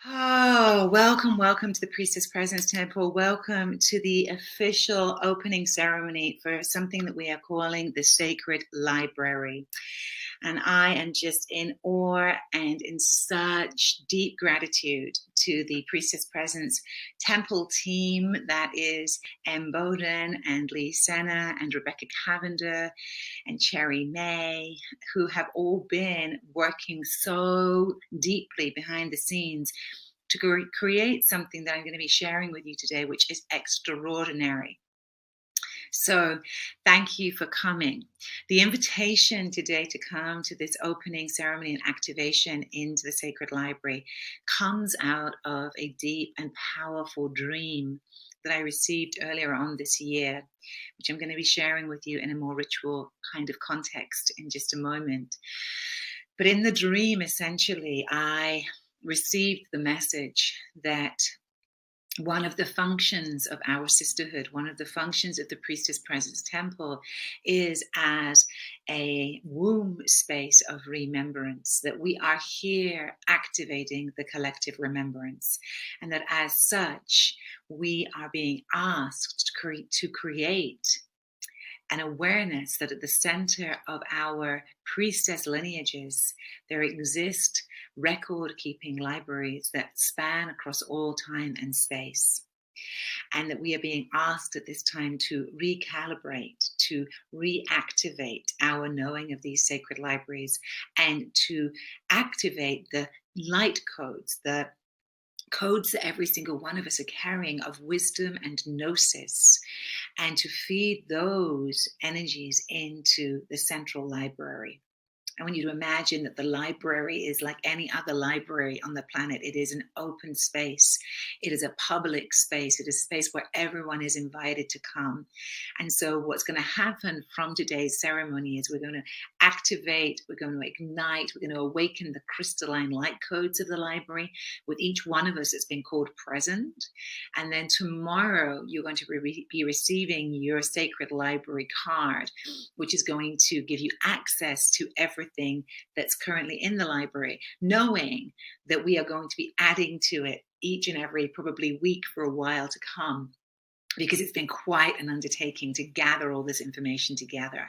Oh, welcome to the Priestess Presence Temple. Welcome to the official opening ceremony for something that we are calling the Sacred Library. And I am just in awe and in such deep gratitude to the Priestess Presence Temple team that is Em Bowden and Lee Senna and Rebecca Cavender and Cherry May, who have all been working so deeply behind the scenes to create something that I'm going to be sharing with you today, which is extraordinary. So thank you for coming. The invitation today to come to this opening ceremony and activation into the Sacred Library comes out of a deep and powerful dream that I received earlier on this year, which I'm going to be sharing with you in a more ritual kind of context in just a moment. But in the dream, essentially, I received the message that one of the functions of our sisterhood, one of the functions of the Priestess Presence Temple is as a womb space of remembrance, that we are here activating the collective remembrance, and that as such, we are being asked to create an awareness that at the center of our priestess lineages, there exist record-keeping libraries that span across all time and space. And that we are being asked at this time to recalibrate, to reactivate our knowing of these sacred libraries, and to activate the light codes, the codes that every single one of us are carrying of wisdom and gnosis, and to feed those energies into the central library. I want you to imagine that the library is like any other library on the planet. It is an open space. It is a public space. It is a space where everyone is invited to come. And so what's going to happen from today's ceremony is we're going to activate, we're going to ignite, we're going to awaken the crystalline light codes of the library. With each one of us, it's been called present. And then tomorrow, you're going to be receiving your sacred library card, which is going to give you access to everything that's currently in the library, knowing that we are going to be adding to it each and every probably week for a while to come, because it's been quite an undertaking to gather all this information together.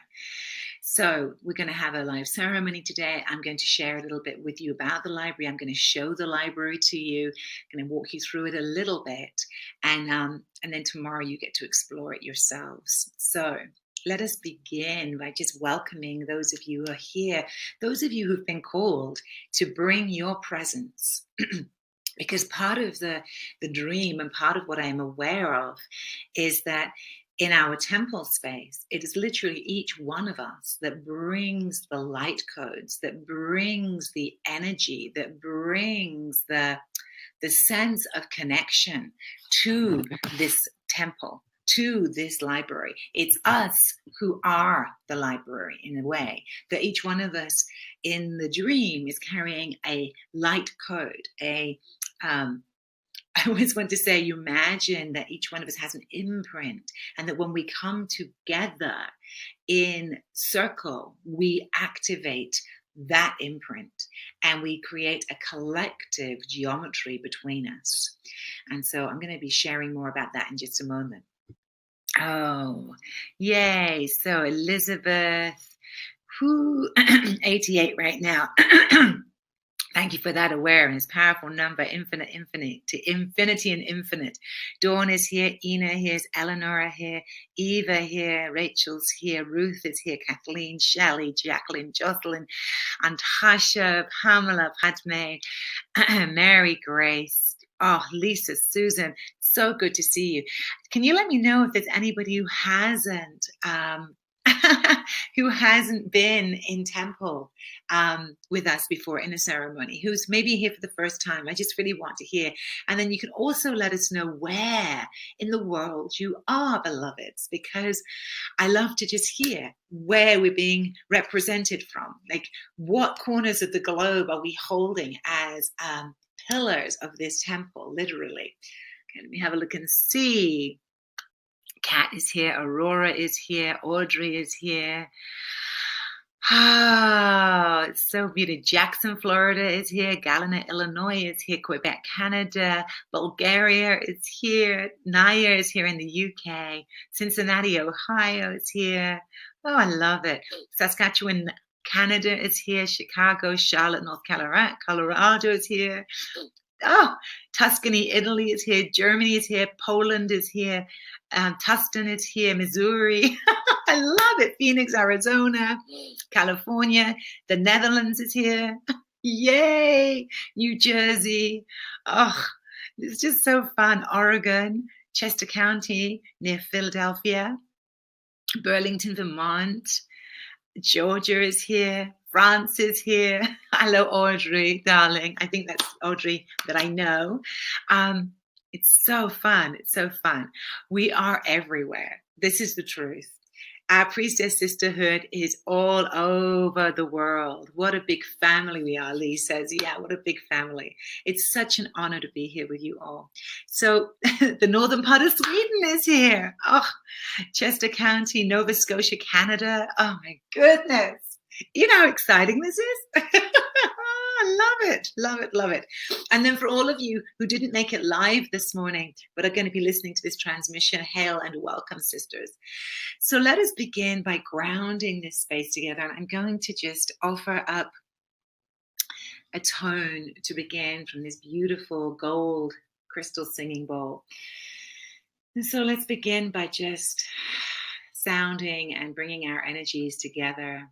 So we're going to have a live ceremony today. I'm going to share a little bit with you about the library. I'm going to show the library to you. I'm going to walk you through it a little bit. And then tomorrow you get to explore it yourselves. So let us begin by just welcoming those of you who are here, those of you who've been called to bring your presence. Because part of the dream and part of what I am aware of is that in our temple space, it is literally each one of us that brings the light codes, that brings the energy, that brings the sense of connection to this temple, to this library. It's us who are the library in a way, that each one of us in the dream is carrying a light code, I always want to say, you imagine that each one of us has an imprint, and that when we come together in circle, we activate that imprint and we create a collective geometry between us. And so I'm going to be sharing more about that in just a moment. Oh, yay. So Elizabeth, 88 right now. Thank you for that awareness. Powerful number, infinite, to infinity and infinite. Dawn is here, Ina here, Eleanor here, Eva here, Rachel's here, Ruth is here, Kathleen, Shelley, Jacqueline, Jocelyn, Antasha, Pamela, Padme, Mary Grace, oh, Lisa, Susan, so good to see you. Can you let me know if there's anybody who hasn't been in temple with us before in a ceremony, who's maybe here for the first time? I just really want to hear. And then you can also let us know where in the world you are, beloveds, because I love to just hear where we're being represented from. Like, what corners of the globe are we holding as pillars of this temple, literally? Okay, let me have a look and see. Kat is here, Aurora is here, Audrey is here. Ah, it's so beautiful. Jackson, Florida is here. Galena, Illinois is here. Quebec, Canada. Bulgaria is here. Naya is here in the UK. Cincinnati, Ohio is here. Oh, I love it. Saskatchewan, Canada is here. Chicago, Charlotte, North Carolina, Colorado is here. Oh, Tuscany, Italy is here. Germany is here. Poland is here. Tustin is here. Missouri. I love it. Phoenix, Arizona, California. The Netherlands is here. Yay. New Jersey. Oh, it's just so fun. Oregon, Chester County near Philadelphia. Burlington, Vermont. Georgia is here. France is here. Hello, Audrey, darling. I think that's Audrey that I know. It's so fun. It's so fun. We are everywhere. This is the truth. Our Priestess Sisterhood is all over the world. What a big family we are, Lee says. Yeah, what a big family. It's such an honor to be here with you all. So the northern part of Sweden is here. Oh, Chester County, Nova Scotia, Canada. Oh my goodness. You know how exciting this is? I love it, love it, love it. And then for all of you who didn't make it live this morning, but are going to be listening to this transmission, hail and welcome, sisters. So let us begin by grounding this space together. And I'm going to just offer up a tone to begin from this beautiful gold crystal singing bowl. And so let's begin by just sounding and bringing our energies together.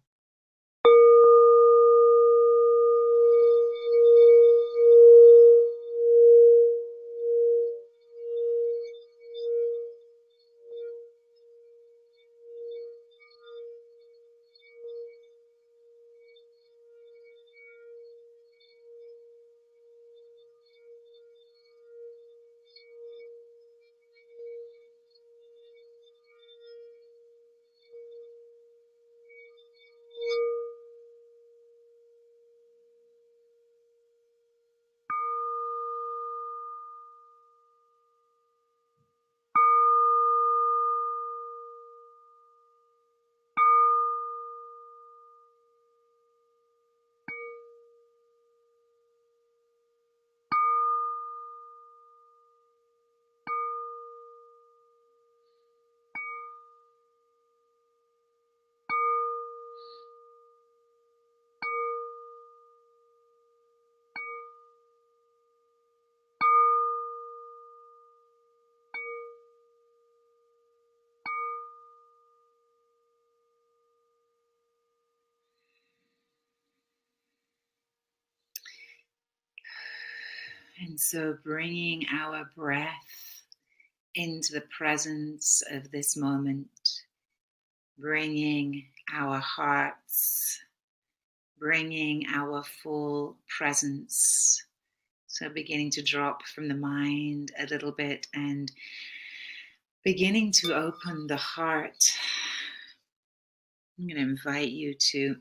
And so bringing our breath into the presence of this moment, bringing our hearts, bringing our full presence. So beginning to drop from the mind a little bit and beginning to open the heart. I'm going to invite you to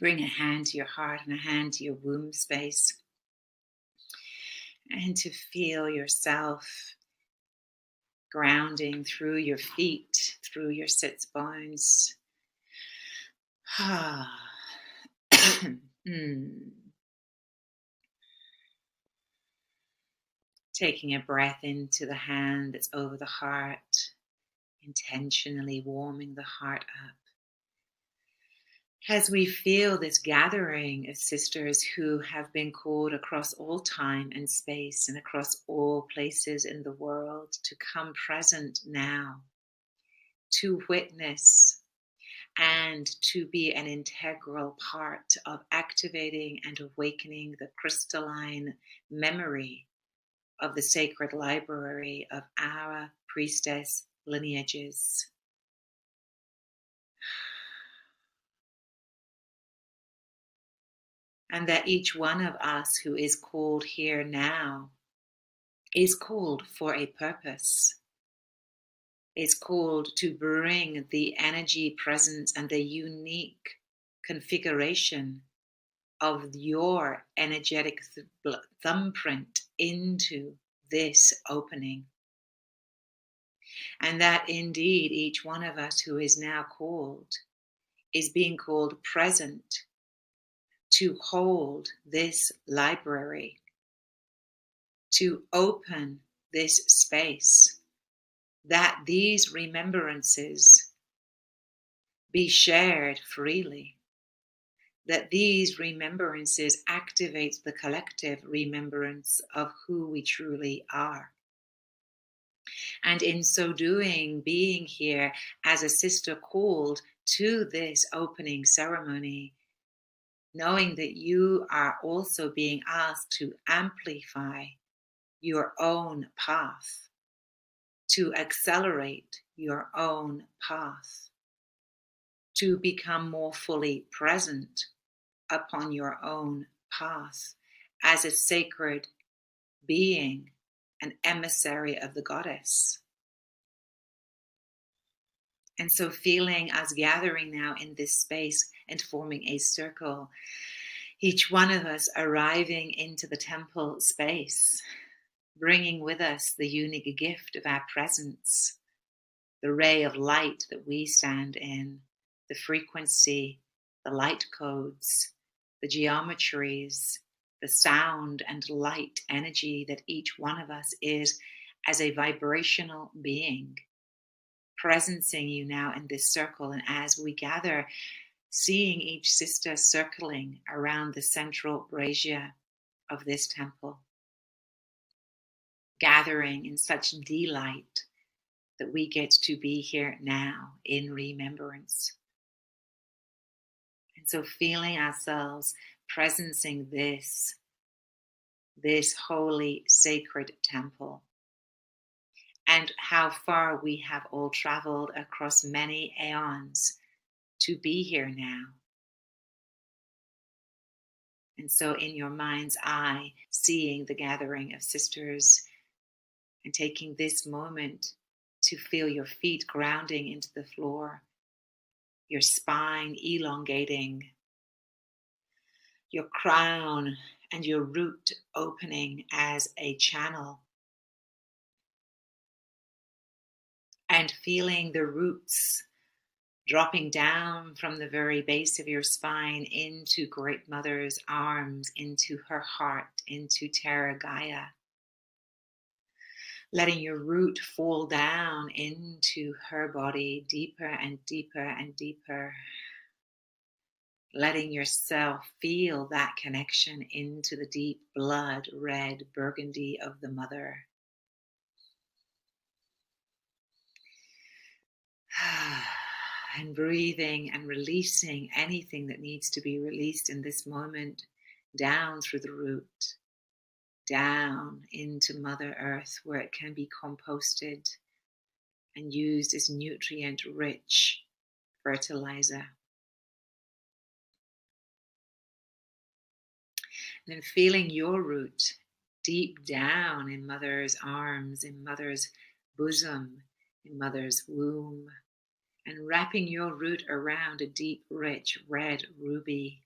bring a hand to your heart and a hand to your womb space, and to feel yourself grounding through your feet, through your sits bones. Taking a breath into the hand that's over the heart, intentionally warming the heart up. As we feel this gathering of sisters who have been called across all time and space and across all places in the world to come present now, to witness and to be an integral part of activating and awakening the crystalline memory of the sacred library of our priestess lineages. And that each one of us who is called here now is called for a purpose, is called to bring the energy, presence, and the unique configuration of your energetic thumbprint into this opening. And that indeed each one of us who is now called is being called present to hold this library, to open this space, that these remembrances be shared freely, that these remembrances activate the collective remembrance of who we truly are. And in so doing, being here as a sister called to this opening ceremony, knowing that you are also being asked to amplify your own path, to accelerate your own path, to become more fully present upon your own path as a sacred being, an emissary of the goddess. And so feeling us gathering now in this space and forming a circle, each one of us arriving into the temple space, bringing with us the unique gift of our presence, the ray of light that we stand in, the frequency, the light codes, the geometries, the sound and light energy that each one of us is as a vibrational being, presencing you now in this circle. And as we gather, seeing each sister circling around the central brazier of this temple, gathering in such delight that we get to be here now in remembrance. And so feeling ourselves presencing this holy, sacred temple, and how far we have all traveled across many aeons to be here now. And so in your mind's eye, seeing the gathering of sisters and taking this moment to feel your feet grounding into the floor, your spine elongating, your crown and your root opening as a channel, and feeling the roots dropping down from the very base of your spine into Great Mother's arms, into her heart, into Terra Gaia. Letting your root fall down into her body deeper and deeper and deeper. Letting yourself feel that connection into the deep blood red burgundy of the mother. And breathing and releasing anything that needs to be released in this moment down through the root, down into Mother Earth, where it can be composted and used as nutrient-rich fertilizer. And then feeling your root deep down in Mother's arms, in Mother's bosom, in Mother's womb, and wrapping your root around a deep, rich red ruby,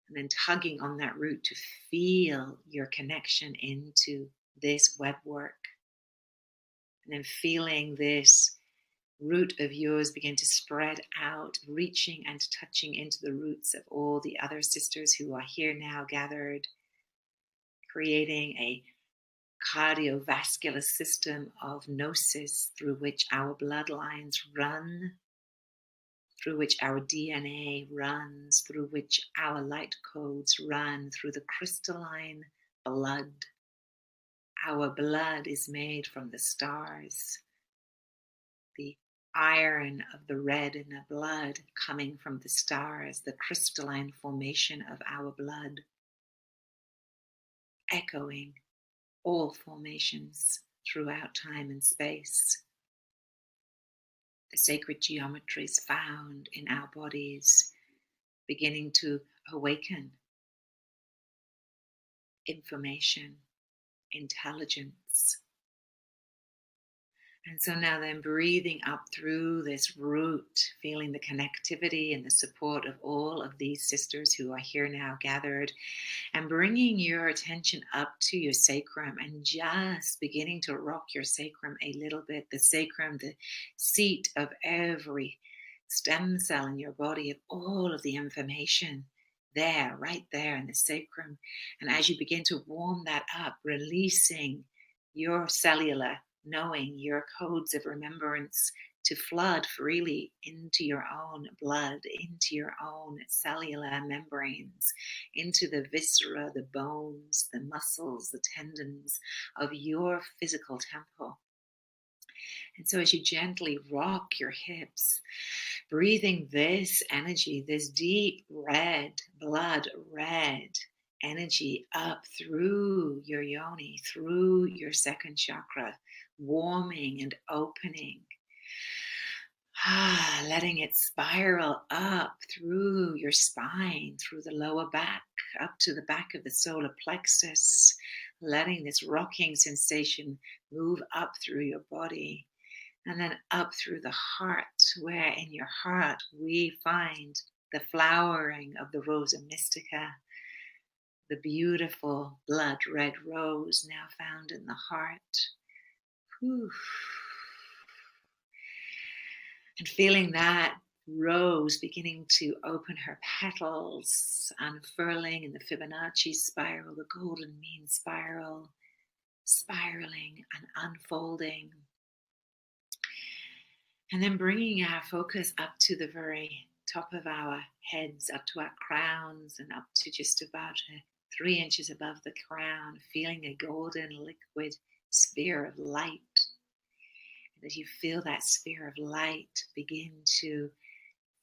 and then tugging on that root to feel your connection into this web work. And then feeling this root of yours begin to spread out, reaching and touching into the roots of all the other sisters who are here now gathered, creating a cardiovascular system of gnosis through which our bloodlines run, through which our DNA runs, through which our light codes run, through the crystalline blood. Our blood is made from the stars, the iron of the red in the blood coming from the stars, the crystalline formation of our blood, echoing all formations throughout time and space. The sacred geometries found in our bodies beginning to awaken information, intelligence. And so now then breathing up through this root, feeling the connectivity and the support of all of these sisters who are here now gathered, and bringing your attention up to your sacrum and just beginning to rock your sacrum a little bit. The sacrum, the seat of every stem cell in your body of all of the information there, right there in the sacrum. And as you begin to warm that up, releasing your cellular knowing, your codes of remembrance to flood freely into your own blood, into your own cellular membranes, into the viscera, the bones, the muscles, the tendons of your physical temple. And so as you gently rock your hips, breathing this energy, this deep red, blood red energy up through your yoni, through your second chakra, warming and opening. Letting it spiral up through your spine, through the lower back, up to the back of the solar plexus, letting this rocking sensation move up through your body. And then up through the heart, where in your heart we find the flowering of the Rosa Mystica, the beautiful blood red rose now found in the heart. Whew. And feeling that rose beginning to open her petals, unfurling in the Fibonacci spiral, the golden mean spiral, spiraling and unfolding. And then bringing our focus up to the very top of our heads, up to our crowns, and up to just about 3 inches above the crown, feeling a golden liquid sphere of light. And as you feel that sphere of light begin to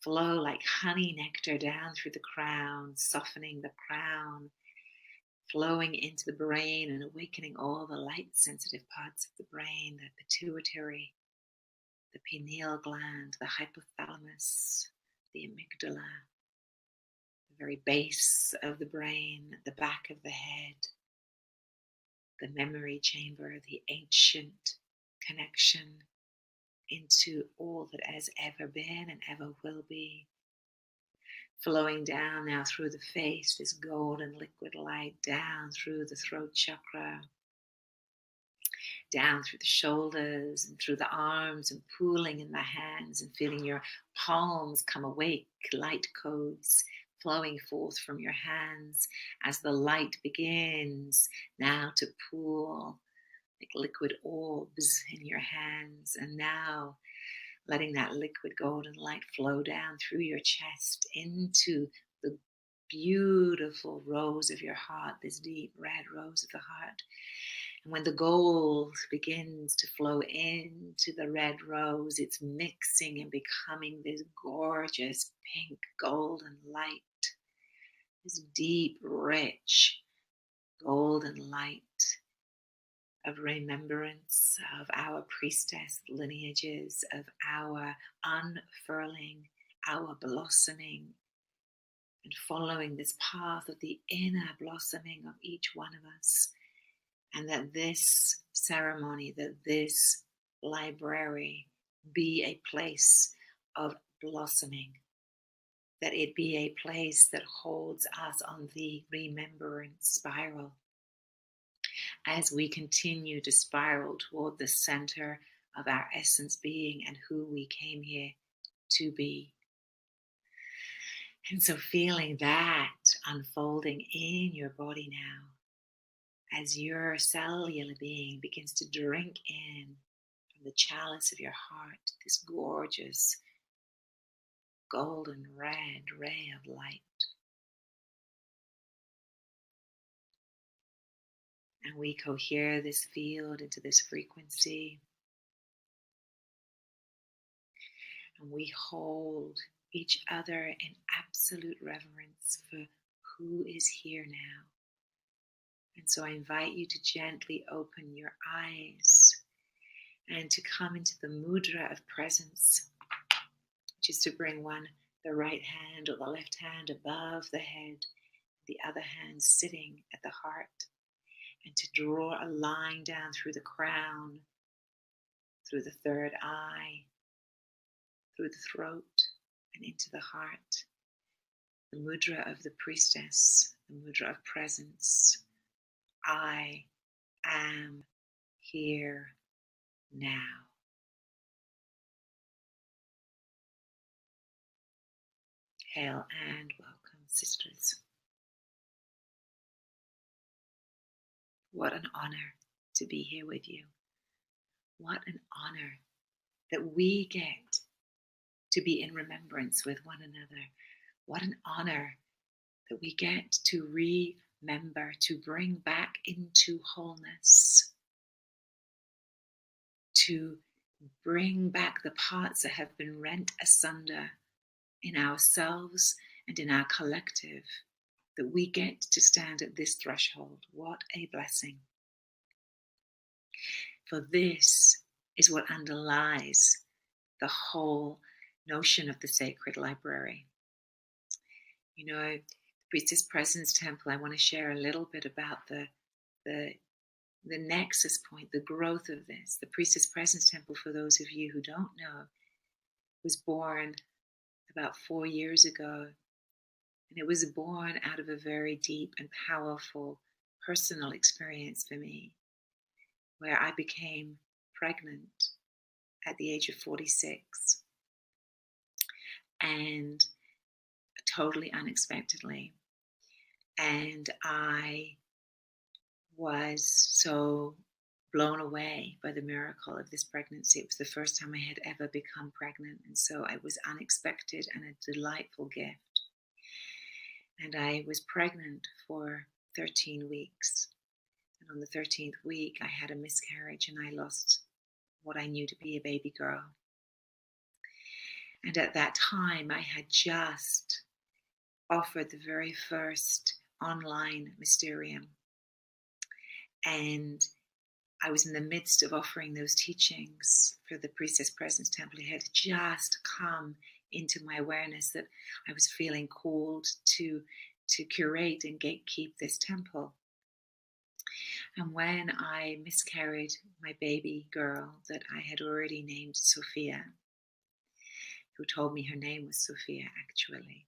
flow like honey nectar down through the crown, softening the crown, flowing into the brain and awakening all the light-sensitive parts of the brain, the pituitary, the pineal gland, the hypothalamus, the amygdala, the very base of the brain, the back of the head, the memory chamber, the ancient connection into all that has ever been and ever will be. Flowing down now through the face, this golden liquid light, down through the throat chakra, down through the shoulders and through the arms, and pooling in the hands and feeling your palms come awake, light codes flowing forth from your hands as the light begins now to pool like liquid orbs in your hands. And now letting that liquid golden light flow down through your chest into the beautiful rose of your heart, this deep red rose of the heart. And when the gold begins to flow into the red rose, it's mixing and becoming this gorgeous pink golden light, this deep, rich golden light of remembrance of our priestess lineages, of our unfurling, our blossoming, and following this path of the inner blossoming of each one of us. And that this ceremony, that this library be a place of blossoming, that it be a place that holds us on the remembrance spiral as we continue to spiral toward the center of our essence being and who we came here to be. And so feeling that unfolding in your body now, as your cellular being begins to drink in from the chalice of your heart this gorgeous golden red ray of light. And we cohere this field into this frequency. And we hold each other in absolute reverence for who is here now. And so I invite you to gently open your eyes and to come into the mudra of presence, which is to bring the right hand or the left hand above the head, the other hand sitting at the heart, and to draw a line down through the crown, through the third eye, through the throat, and into the heart. The mudra of the priestess, the mudra of presence. I am here now. Hail and welcome, sisters. What an honor to be here with you. What an honor that we get to be in remembrance with one another. What an honor that we get to remember, to bring back into wholeness, to bring back the parts that have been rent asunder in ourselves and in our collective, that we get to stand at this threshold. What a blessing. For this is what underlies the whole notion of the sacred library. You know, Priestess Presence Temple, I want to share a little bit about the nexus point, the growth of this. The Priestess Presence Temple, for those of you who don't know, was born about 4 years ago. And it was born out of a very deep and powerful personal experience for me, where I became pregnant at the age of 46. And totally unexpectedly. And I was so blown away by the miracle of this pregnancy. It was the first time I had ever become pregnant. And so it was unexpected and a delightful gift. And I was pregnant for 13 weeks. And on the 13th week, I had a miscarriage and I lost what I knew to be a baby girl. And at that time, I had just offered the very first online mysterium. And I was in the midst of offering those teachings for the Priestess Presence Temple. It had just come into my awareness that I was feeling called to curate and gatekeep this temple. And when I miscarried my baby girl that I had already named Sophia, who told me her name was Sophia actually,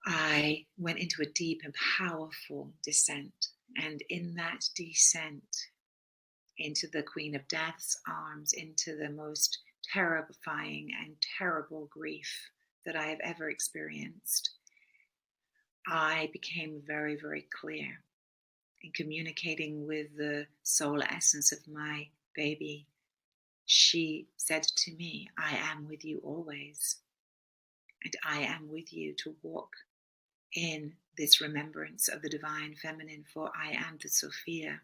I went into a deep and powerful descent. And in that descent into the Queen of Death's arms, into the most terrifying and terrible grief that I have ever experienced, I became very, very clear in communicating with the soul essence of my baby. She said to me, I am with you always. And I am with you to walk in this remembrance of the divine feminine, for I am the Sophia.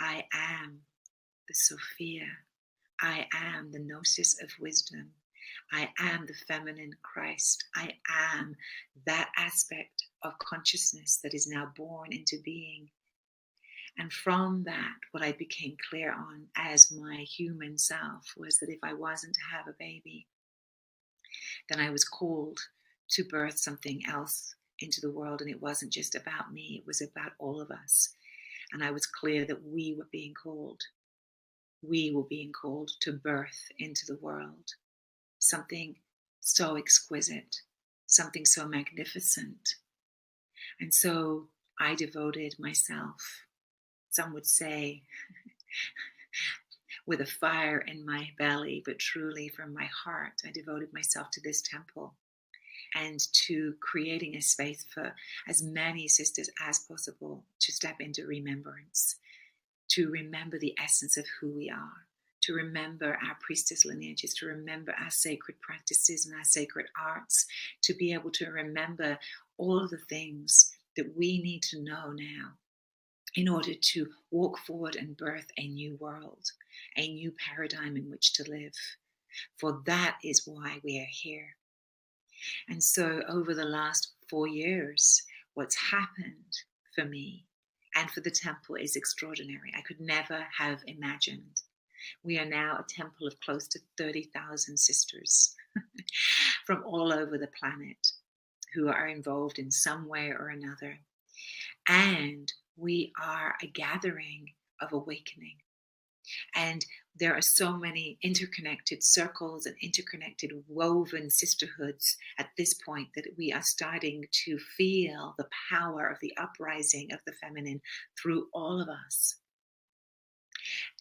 I am the Sophia. I am the gnosis of wisdom. I am the feminine Christ. I am that aspect of consciousness that is now born into being. And from that, what I became clear on as my human self was that if I wasn't to have a baby, then I was called to birth something else into the world. And it wasn't just about me, it was about all of us. And I was clear that we were being called. We were being called to birth into the world something so exquisite, something so magnificent. And so I devoted myself, some would say, with a fire in my belly, but truly from my heart, I devoted myself to this temple and to creating a space for as many sisters as possible to step into remembrance, to remember the essence of who we are, to remember our priestess lineages, to remember our sacred practices and our sacred arts, to be able to remember all the things that we need to know now in order to walk forward and birth a new world, a new paradigm in which to live. For that is why we are here. And so over the last 4 years, what's happened for me and for the temple is extraordinary. I could never have imagined. We are now a temple of close to 30,000 sisters from all over the planet who are involved in some way or another. And we are a gathering of awakening. And there are so many interconnected circles and interconnected woven sisterhoods at this point that we are starting to feel the power of the uprising of the feminine through all of us.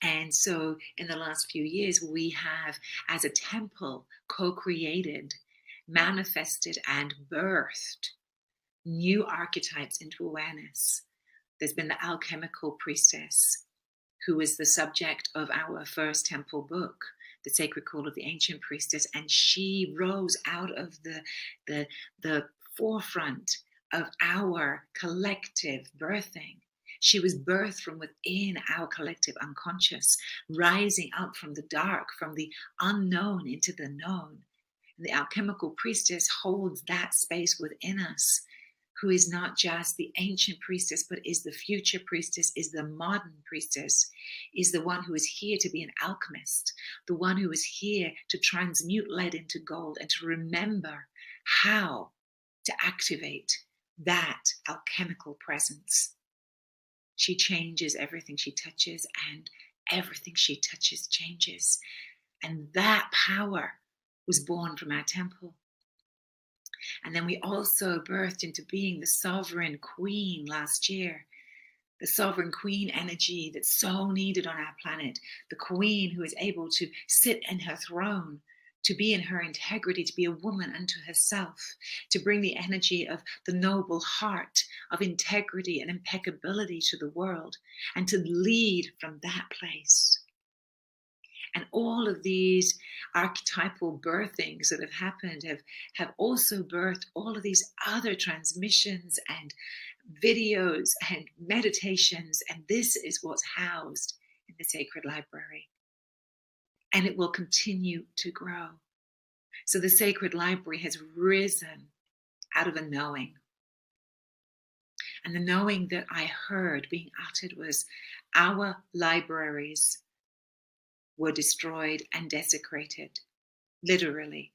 And so in the last few years, we have, as a temple, co-created manifested and birthed new archetypes into awareness. There's been the alchemical priestess, who is the subject of our first temple book, The Sacred Call of the Ancient Priestess, and she rose out of the forefront of our collective birthing. She was birthed from within our collective unconscious, rising up from the dark, from the unknown into the known. And the alchemical priestess holds that space within us, who is not just the ancient priestess, but is the future priestess, is the modern priestess, is the one who is here to be an alchemist, the one who is here to transmute lead into gold and to remember how to activate that alchemical presence. She changes everything she touches, and everything she touches changes. And that power was born from our temple. And then we also birthed into being the sovereign queen last year, the sovereign queen energy that's so needed on our planet, the queen who is able to sit in her throne, to be in her integrity, to be a woman unto herself, to bring the energy of the noble heart, of integrity and impeccability to the world, and to lead from that place. And all of these archetypal birthings that have happened have also birthed all of these other transmissions and videos and meditations. And this is what's housed in the Sacred Library. And it will continue to grow. So the Sacred Library has risen out of a knowing. And the knowing that I heard being uttered was, our libraries were destroyed and desecrated. Literally.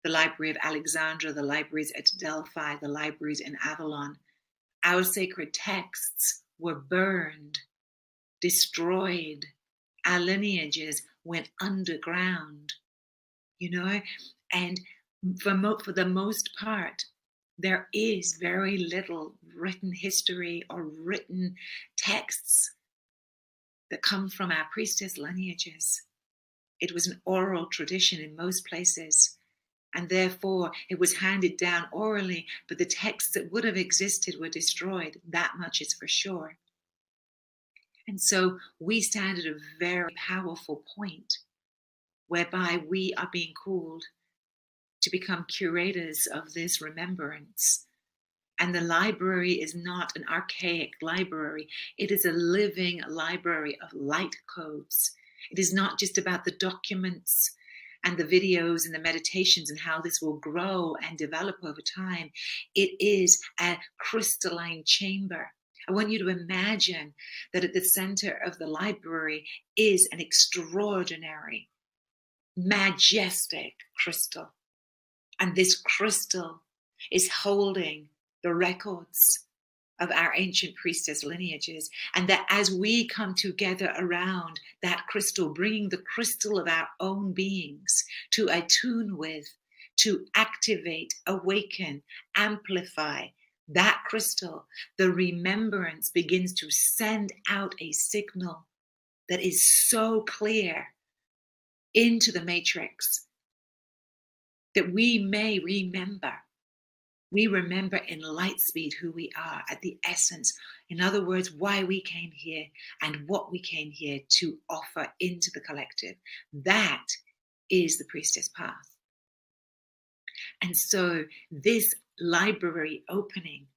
The Library of Alexandria, the libraries at Delphi, the libraries in Avalon. Our sacred texts were burned, destroyed. Our lineages went underground, and for the most part, there is very little written history or written texts that come from our priestess lineages. It was an oral tradition in most places, and therefore it was handed down orally, but the texts that would have existed were destroyed. That much is for sure. And so we stand at a very powerful point whereby we are being called to become curators of this remembrance. And the library is not an archaic library. It is a living library of light codes. It is not just about the documents and the videos and the meditations and how this will grow and develop over time. It is a crystalline chamber. I want you to imagine that at the center of the library is an extraordinary, majestic crystal. And this crystal is holding the records of our ancient priestess lineages. And that as we come together around that crystal, bringing the crystal of our own beings to attune with, to activate, awaken, amplify that crystal, the remembrance begins to send out a signal that is so clear into the matrix that we may remember. We remember in light speed who we are at the essence. In other words, why we came here and what we came here to offer into the collective. That is the priestess path. And so this library opening,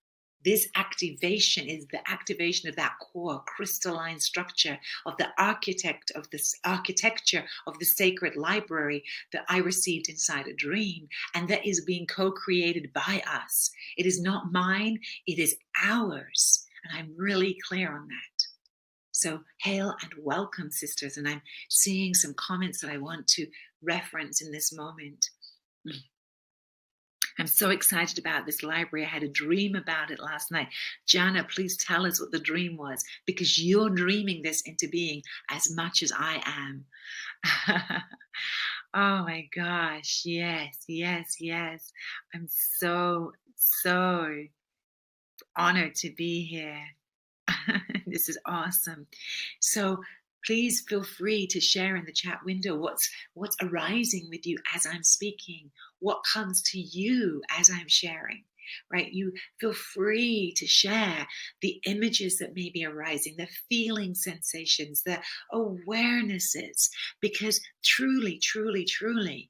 this activation is the activation of that core crystalline structure of the architecture of the sacred library that I received inside a dream, and that is being co-created by us. It is not mine, it is ours. And I'm really clear on that. So hail and welcome, sisters. And I'm seeing some comments that I want to reference in this moment. I'm so excited about this library. I had a dream about it last night. Jana, please tell us what the dream was, because you're dreaming this into being as much as I am. Oh my gosh. Yes, yes, yes. I'm so honored to be here. This is awesome. So Please feel free to share in the chat window what's arising with you as I'm speaking, what comes to you as I'm sharing, right? You feel free to share the images that may be arising, the feeling sensations, the awarenesses, because truly, truly, truly,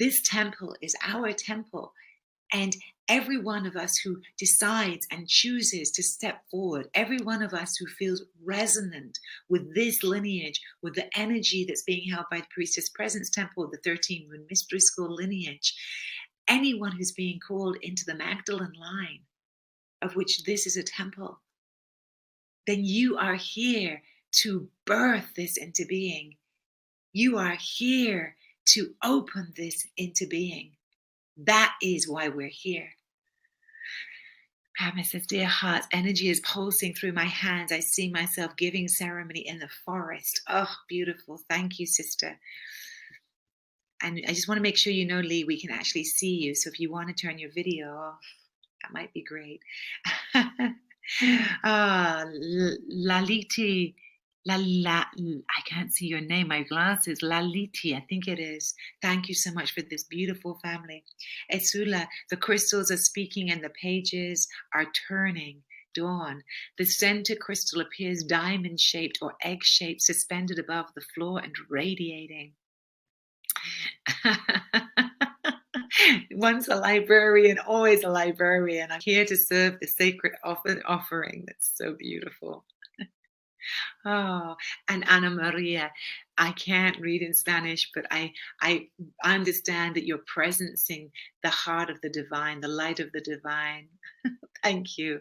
this temple is our temple. And every one of us who decides and chooses to step forward, every one of us who feels resonant with this lineage, with the energy that's being held by the Priestess Presence Temple, the 13 Moon Mystery School lineage, anyone who's being called into the Magdalene line, of which this is a temple, then you are here to birth this into being. You are here to open this into being. That is why we're here. Padma says, dear hearts, energy is pulsing through my hands. I see myself giving ceremony in the forest. Oh, beautiful. Thank you, sister. And I just want to make sure you know, Lee, we can actually see you. So if you want to turn your video off, that might be great. Laliti. I can't see your name. My glasses. Laliti, I think it is. Thank you so much for this beautiful family. Esula, the crystals are speaking and the pages are turning. Dawn, the center crystal appears diamond-shaped or egg-shaped, suspended above the floor and radiating. Once a librarian, always a librarian. I'm here to serve the sacred offering. That's so beautiful. Oh, and Ana Maria, I can't read in Spanish, but I understand that you're presencing the heart of the divine, the light of the divine. Thank you.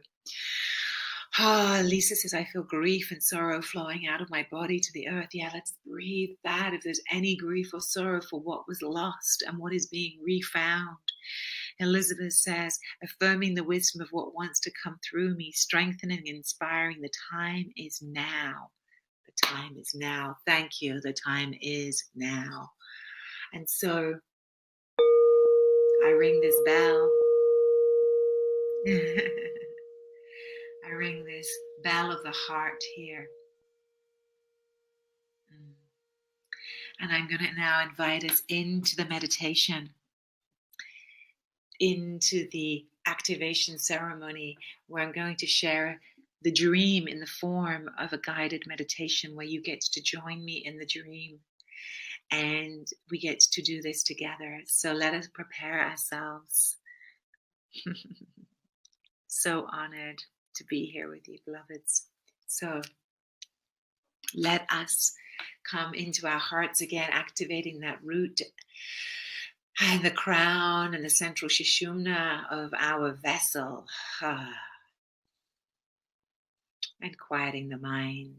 Ah, Lisa says, I feel grief and sorrow flowing out of my body to the earth. Yeah, let's breathe that. If there's any grief or sorrow for what was lost and what is being refound. Elizabeth says, affirming the wisdom of what wants to come through me, strengthening and inspiring. The time is now. The time is now. Thank you. The time is now. And so I ring this bell. I ring this bell of the heart here. And I'm going to now invite us into the meditation, into the activation ceremony, where I'm going to share the dream in the form of a guided meditation where you get to join me in the dream. And we get to do this together. So let us prepare ourselves. So honored to be here with you, beloveds. So let us come into our hearts again, activating that root and the crown and the central Sushumna of our vessel. And quieting the mind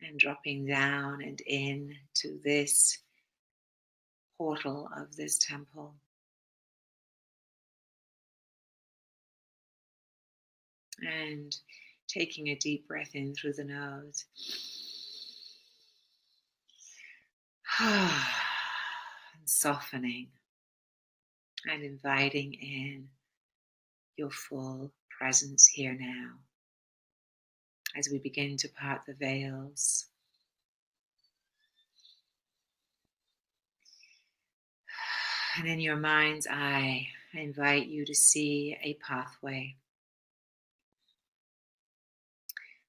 and dropping down and in to this portal of this temple. And taking a deep breath in through the nose. And softening and inviting in your full presence here now as we begin to part the veils. And in your mind's eye, I invite you to see a pathway.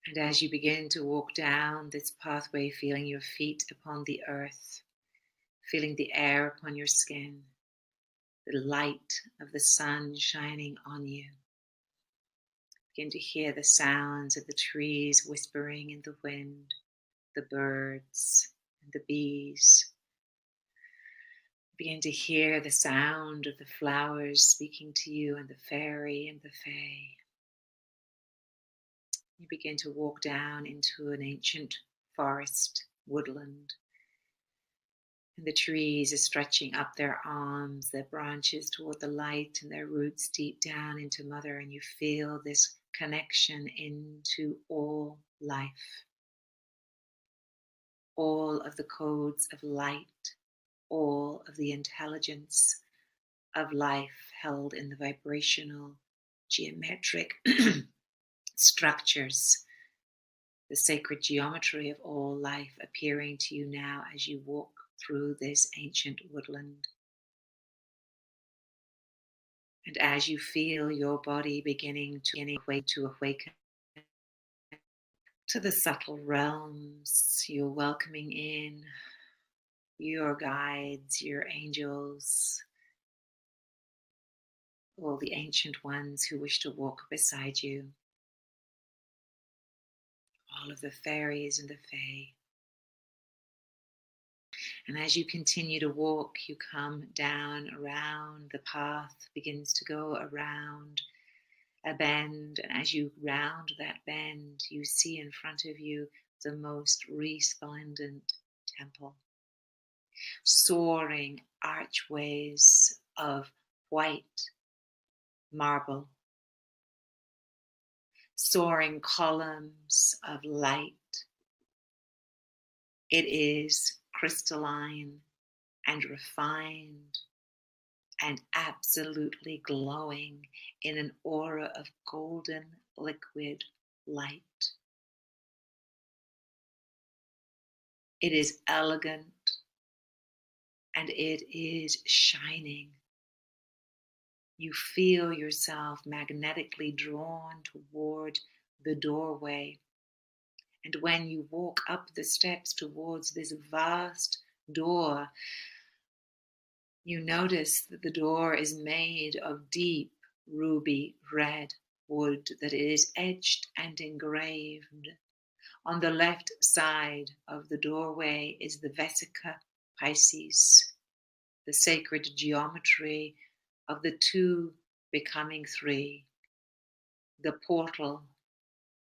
And as you begin to walk down this pathway, feeling your feet upon the earth, feeling the air upon your skin, the light of the sun shining on you. Begin to hear the sounds of the trees whispering in the wind, the birds and the bees. Begin to hear the sound of the flowers speaking to you and the fairy and the fae. You begin to walk down into an ancient forest, woodland. And the trees are stretching up their arms, their branches toward the light and their roots deep down into Mother. And you feel this connection into all life. All of the codes of light, all of the intelligence of life held in the vibrational, geometric structures the sacred geometry of all life appearing to you now as you walk through this ancient woodland. And as you feel your body beginning to awaken to the subtle realms, you're welcoming in your guides, your angels, all the ancient ones who wish to walk beside you, all of the fairies and the fae. And as you continue to walk, you come down around, the path begins to go around a bend. And as you round that bend, you see in front of you the most resplendent temple. Soaring archways of white marble, soaring columns of light. It is crystalline and refined and absolutely glowing in an aura of golden liquid light. It is elegant and it is shining. You feel yourself magnetically drawn toward the doorway. And when you walk up the steps towards this vast door, you notice that the door is made of deep ruby red wood, that it is etched and engraved. On the left side of the doorway is the Vesica Pisces, the sacred geometry of the two becoming three. The portal,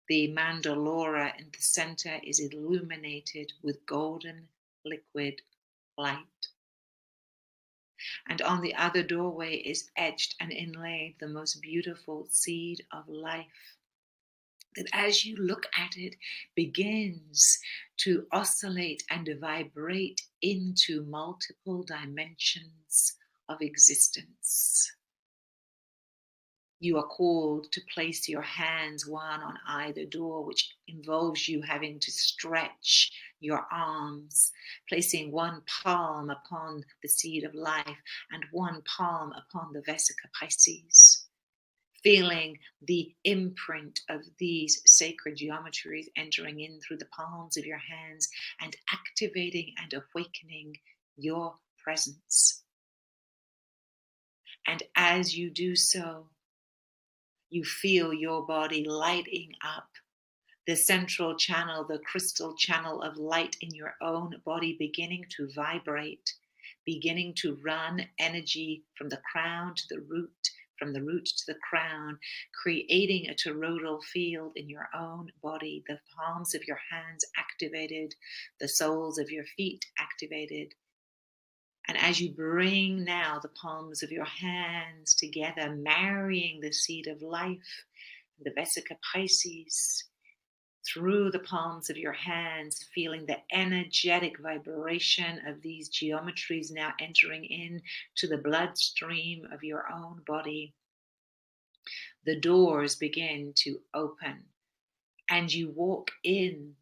the mandalora in the center, is illuminated with golden liquid light. And on the other doorway is etched and inlaid the most beautiful seed of life, that as you look at it, begins to oscillate and vibrate into multiple dimensions of existence. You are called to place your hands one on either door, which involves you having to stretch your arms, placing one palm upon the seed of life and one palm upon the Vesica Pisces, feeling the imprint of these sacred geometries entering in through the palms of your hands and activating and awakening your presence. And as you do so, you feel your body lighting up. The central channel, the crystal channel of light in your own body beginning to vibrate, beginning to run energy from the crown to the root, from the root to the crown, creating a toroidal field in your own body, the palms of your hands activated, the soles of your feet activated. And as you bring now the palms of your hands together, marrying the seed of life, the Vesica Pisces, through the palms of your hands, feeling the energetic vibration of these geometries now entering in to the bloodstream of your own body, the doors begin to open and you walk in.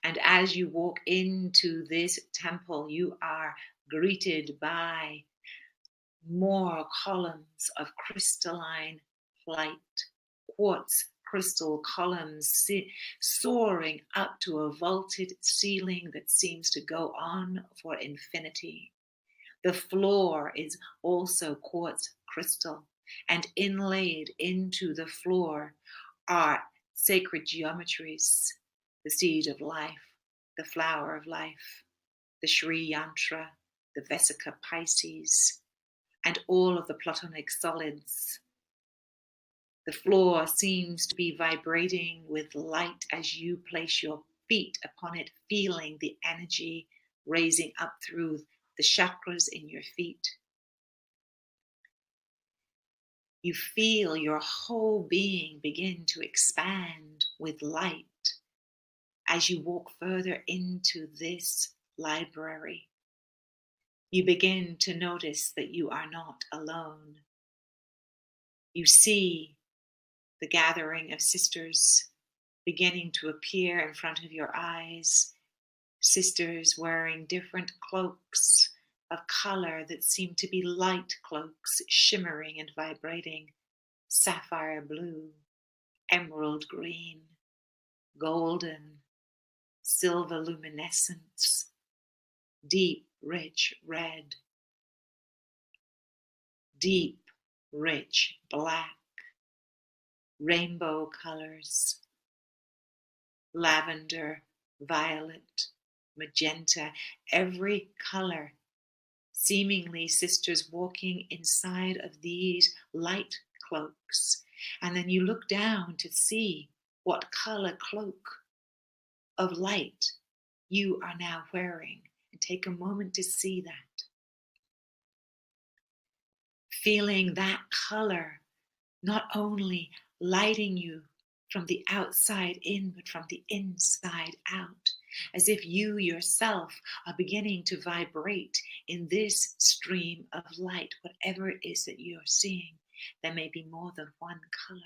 And as you walk into this temple, you are greeted by more columns of crystalline light, quartz crystal columns soaring up to a vaulted ceiling that seems to go on for infinity. The floor is also quartz crystal, and inlaid into the floor are sacred geometries, the seed of life, the flower of life, the Sri Yantra, the Vesica Pisces, and all of the Platonic solids. The floor seems to be vibrating with light as you place your feet upon it, feeling the energy raising up through the chakras in your feet. You feel your whole being begin to expand with light as you walk further into this library. You begin to notice that you are not alone. You see the gathering of sisters beginning to appear in front of your eyes. Sisters wearing different cloaks of color that seem to be light cloaks, shimmering and vibrating, sapphire blue, emerald green, golden, silver luminescence, deep, rich red, deep, rich black, rainbow colors, lavender, violet, magenta, every color. Seemingly sisters walking inside of these light cloaks. And then you look down to see what color cloak of light you are now wearing. And take a moment to see that. Feeling that color not only lighting you from the outside in, but from the inside out, as if you yourself are beginning to vibrate in this stream of light, whatever it is that you're seeing. There may be more than one color.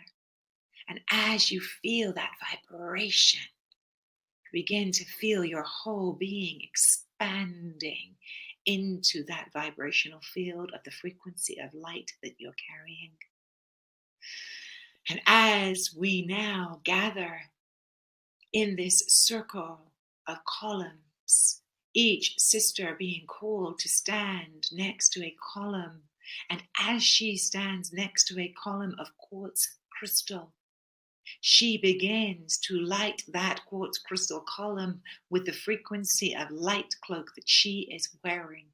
And as you feel that vibration, begin to feel your whole being expanding into that vibrational field of the frequency of light that you're carrying. And as we now gather in this circle of columns, each sister being called to stand next to a column, and as she stands next to a column of quartz crystal, she begins to light that quartz crystal column with the frequency of light cloak that she is wearing.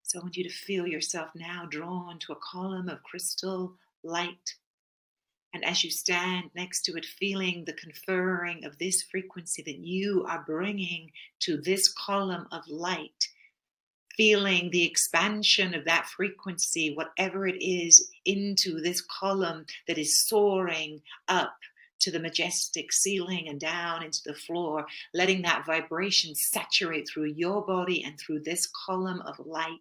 So I want you to feel yourself now drawn to a column of crystal light. And as you stand next to it, feeling the conferring of this frequency that you are bringing to this column of light, feeling the expansion of that frequency, whatever it is, into this column that is soaring up to the majestic ceiling and down into the floor, letting that vibration saturate through your body and through this column of light.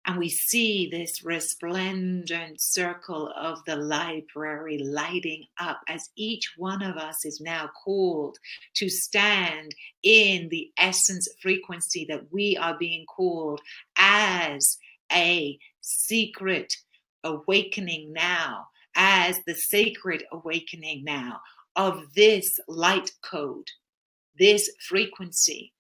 And we see this resplendent circle of the library lighting up as each one of us is now called to stand in the essence frequency that we are being called as a secret awakening now, as the sacred awakening now of this light code, this frequency.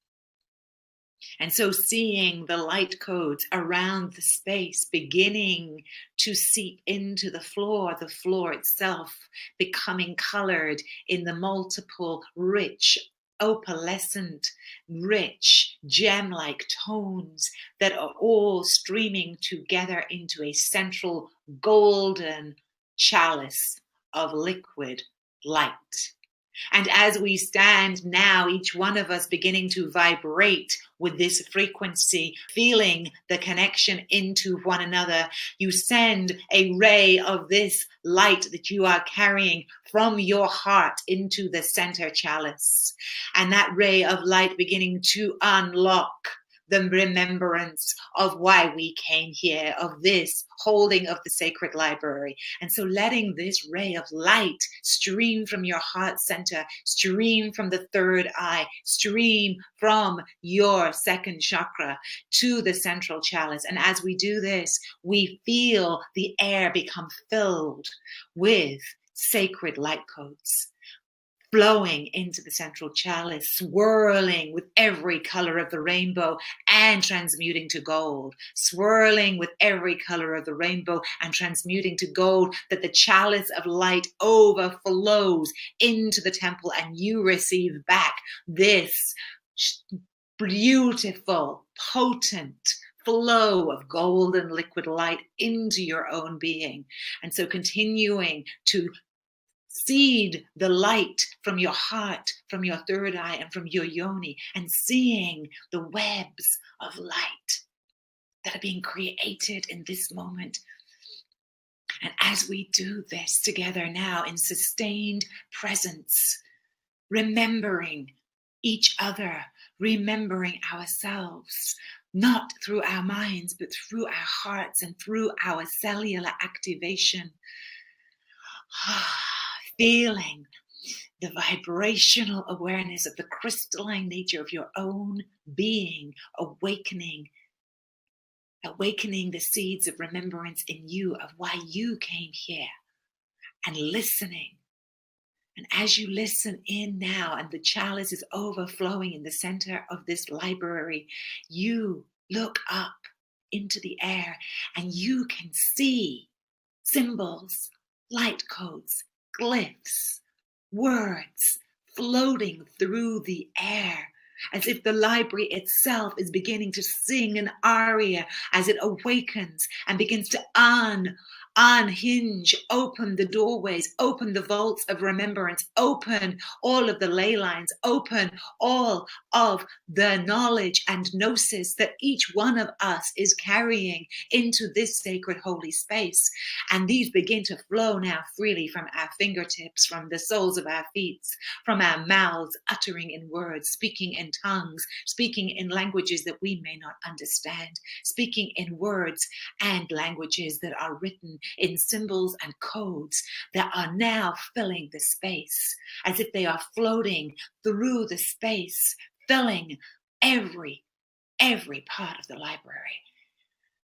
And so seeing the light codes around the space beginning to seep into the floor itself becoming colored in the multiple rich, opalescent, rich, gem-like tones that are all streaming together into a central golden chalice of liquid light. And as we stand now, each one of us beginning to vibrate with this frequency, feeling the connection into one another, you send a ray of this light that you are carrying from your heart into the center chalice. And that ray of light beginning to unlock the remembrance of why we came here, of this holding of the sacred library. And so letting this ray of light stream from your heart center, stream from the third eye, stream from your second chakra to the central chalice. And as we do this, we feel the air become filled with sacred light codes, flowing into the central chalice, swirling with every color of the rainbow and transmuting to gold, swirling with every color of the rainbow and transmuting to gold, that the chalice of light overflows into the temple and you receive back this beautiful, potent flow of golden liquid light into your own being. And so continuing to seed the light from your heart, from your third eye, and from your yoni, and seeing the webs of light that are being created in this moment. And as we do this together now in sustained presence, remembering each other, remembering ourselves, not through our minds, but through our hearts and through our cellular activation, feeling the vibrational awareness of the crystalline nature of your own being, awakening the seeds of remembrance in you of why you came here, and listening. And as you listen in now, and the chalice is overflowing in the center of this library, you look up into the air and you can see symbols, light codes, glyphs, words floating through the air, as if the library itself is beginning to sing an aria as it awakens and begins to unhinge, open the doorways, open the vaults of remembrance, open all of the ley lines, open all of the knowledge and gnosis that each one of us is carrying into this sacred holy space. And these begin to flow now freely from our fingertips, from the soles of our feet, from our mouths, uttering in words, speaking in tongues, speaking in languages that we may not understand, speaking in words and languages that are written in symbols and codes that are now filling the space, as if they are floating through the space, filling every part of the library.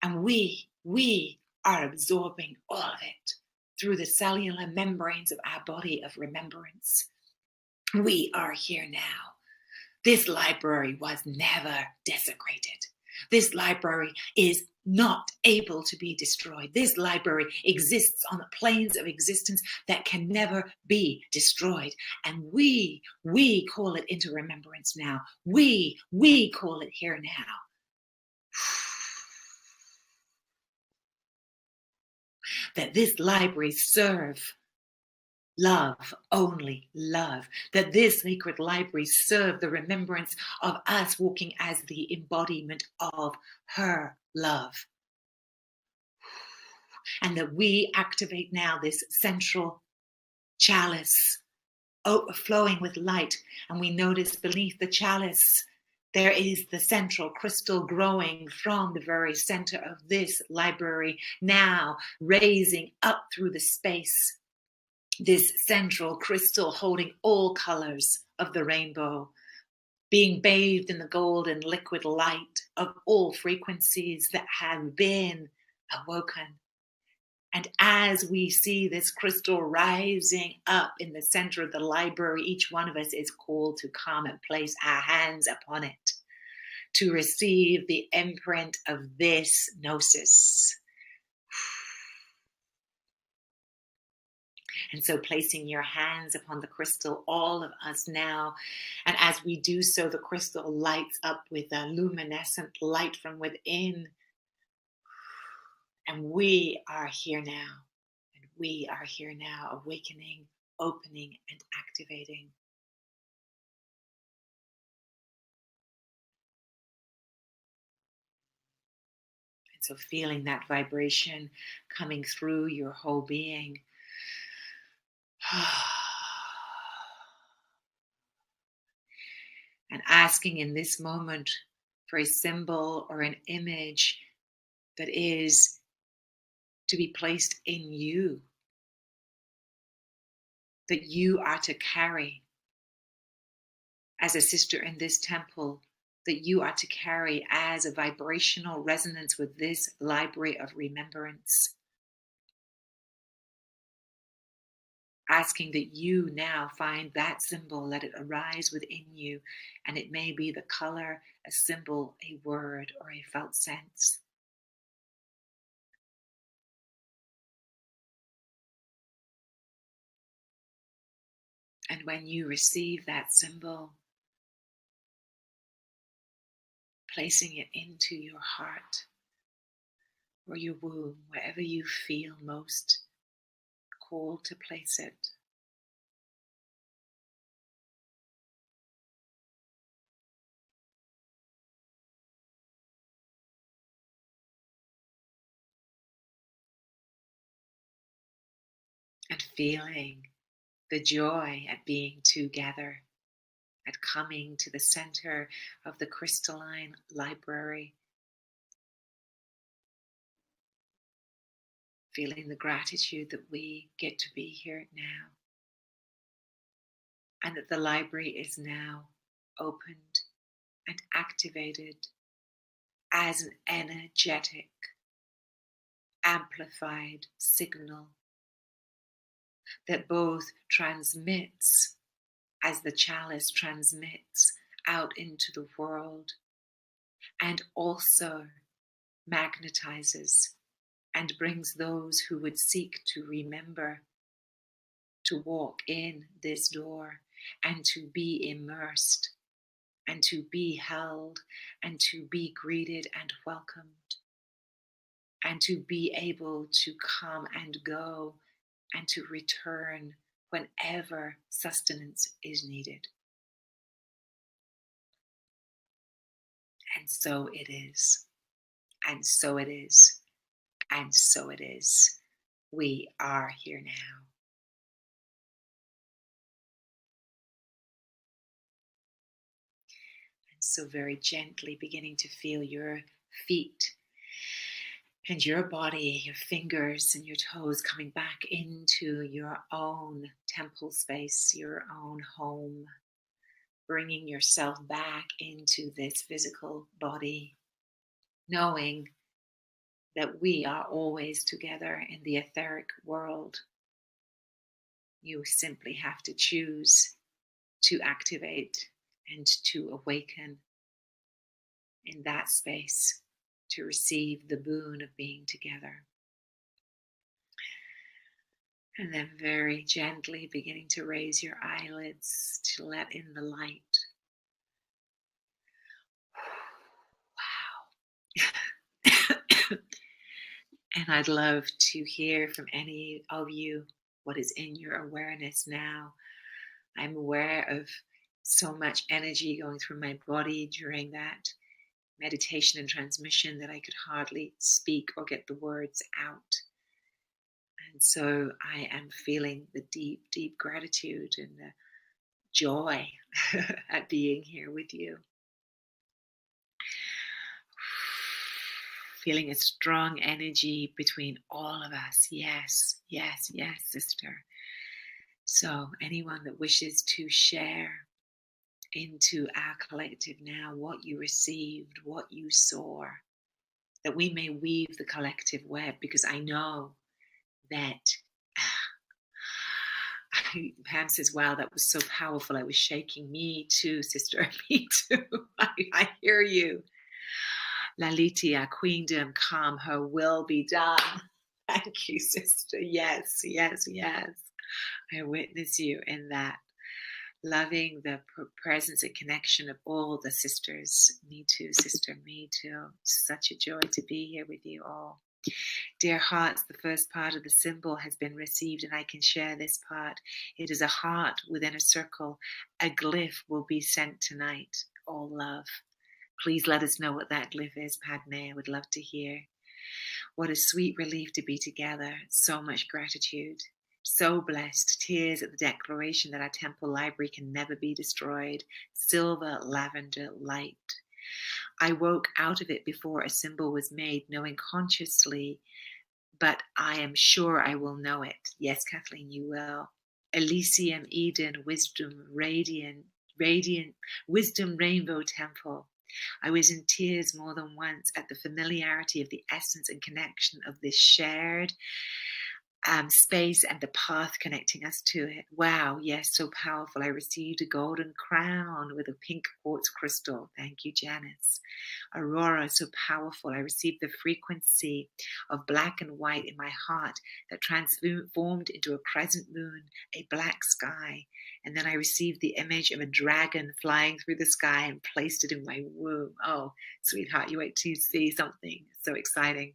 And we are absorbing all of it through the cellular membranes of our body of remembrance. We are here now. This library was never desecrated. This library is not able to be destroyed. This library exists on the planes of existence that can never be destroyed. And we call it into remembrance now. We call it here now. That this library serve love, only love. That this sacred library serve the remembrance of us walking as the embodiment of her love. And that we activate now this central chalice overflowing with light. And we notice beneath the chalice, there is the central crystal growing from the very center of this library, now raising up through the space. This central crystal holding all colors of the rainbow, being bathed in the golden liquid light of all frequencies that have been awoken. And as we see this crystal rising up in the center of the library, each one of us is called to come and place our hands upon it to receive the imprint of this gnosis. And so placing your hands upon the crystal, all of us now, and as we do so, the crystal lights up with a luminescent light from within. And we are here now. And we are here now, awakening, opening, and activating. And so feeling that vibration coming through your whole being. And asking in this moment for a symbol or an image that is to be placed in you, that you are to carry as a sister in this temple, that you are to carry as a vibrational resonance with this library of remembrance. Asking that you now find that symbol, let it arise within you, and it may be the color, a symbol, a word, or a felt sense. And when you receive that symbol, placing it into your heart or your womb, wherever you feel most called to place it. And feeling the joy at being together, at coming to the center of the crystalline library. Feeling the gratitude that we get to be here now. and that the library is now opened and activated as an energetic, amplified signal that both transmits as the chalice transmits out into the world, and also magnetizes and brings those who would seek to remember to walk in this door and to be immersed and to be held and to be greeted and welcomed and to be able to come and go and to return whenever sustenance is needed. And so it is. And so it is. And so it is. We are here now. And so very gently beginning to feel your feet and your body, your fingers and your toes coming back into your own temple space, your own home, bringing yourself back into this physical body, knowing that we are always together in the etheric world. You simply have to choose to activate and to awaken in that space to receive the boon of being together. And then very gently beginning to raise your eyelids to let in the light. Wow. And I'd love to hear from any of you what is in your awareness now. I'm aware of so much energy going through my body during that meditation and transmission that I could hardly speak or get the words out. And so I am feeling the deep, deep gratitude and the joy at being here with you. Feeling a strong energy between all of us. Yes, yes, yes, sister. So anyone that wishes to share into our collective now what you received, what you saw, that we may weave the collective web, because I know that Pam says, wow, that was so powerful. I was shaking. Me too, sister. Me too. I hear you. Lalitia, queendom, come, her will be done. Thank you, sister. Yes, yes, yes. I witness you in that. Loving the presence and connection of all the sisters. Me too, sister. Me too. Such a joy to be here with you all. Dear hearts, the first part of the symbol has been received, and I can share this part. It is a heart within a circle. A glyph will be sent tonight. All love. Please let us know what that glyph is, Padme. I would love to hear. What a sweet relief to be together. So much gratitude. So blessed. Tears at the declaration that our temple library can never be destroyed. Silver lavender light. I woke out of it before a symbol was made, knowing consciously, but I am sure I will know it. Yes, Kathleen, you will. Elysium, Eden, wisdom, radiant, wisdom, rainbow temple. I was in tears more than once at the familiarity of the essence and connection of this shared space and the path connecting us to it. Wow, yes, so powerful. I received a golden crown with a pink quartz crystal. Thank you, Janice. Aurora, so powerful. I received the frequency of black and white in my heart that transformed into a crescent moon, a black sky. And then I received the image of a dragon flying through the sky and placed it in my womb. Oh, sweetheart, you wait till you see something so exciting.